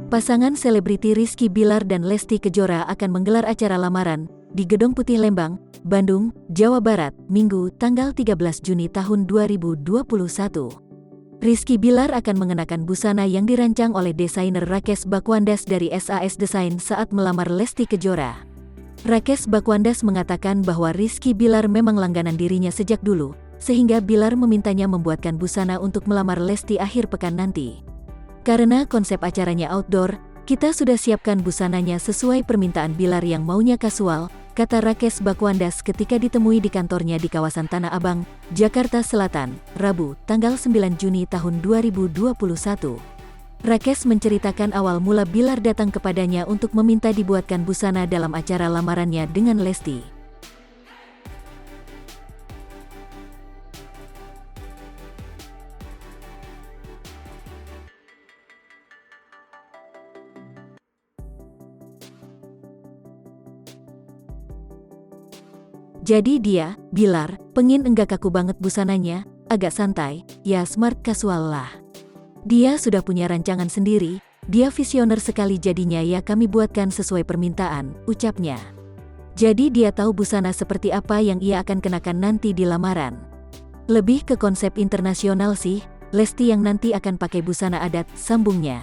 Pasangan selebriti Rizky Bilar dan Lesti Kejora akan menggelar acara lamaran di Gedung Putih Lembang, Bandung, Jawa Barat, Minggu, tanggal 13 Juni tahun 2021. Rizky Bilar akan mengenakan busana yang dirancang oleh desainer Rakesh Bakwandas dari SAS Design saat melamar Lesti Kejora. Rakesh Bakwandas mengatakan bahwa Rizky Bilar memang langganan dirinya sejak dulu, sehingga Bilar memintanya membuatkan busana untuk melamar Lesti akhir pekan nanti. Karena konsep acaranya outdoor, kita sudah siapkan busananya sesuai permintaan Bilar yang maunya kasual, kata Rakesh Bakwandas ketika ditemui di kantornya di kawasan Tanah Abang, Jakarta Selatan, Rabu, tanggal 9 Juni tahun 2021. Rakesh menceritakan awal mula Bilar datang kepadanya untuk meminta dibuatkan busana dalam acara lamarannya dengan Lesti. Jadi dia, Bilar, pengen enggak kaku banget busananya, agak santai, ya smart casual lah. Dia sudah punya rancangan sendiri, dia visioner sekali jadinya ya kami buatkan sesuai permintaan, ucapnya. Jadi dia tahu busana seperti apa yang ia akan kenakan nanti di lamaran. Lebih ke konsep internasional sih, Lesti yang nanti akan pakai busana adat, sambungnya.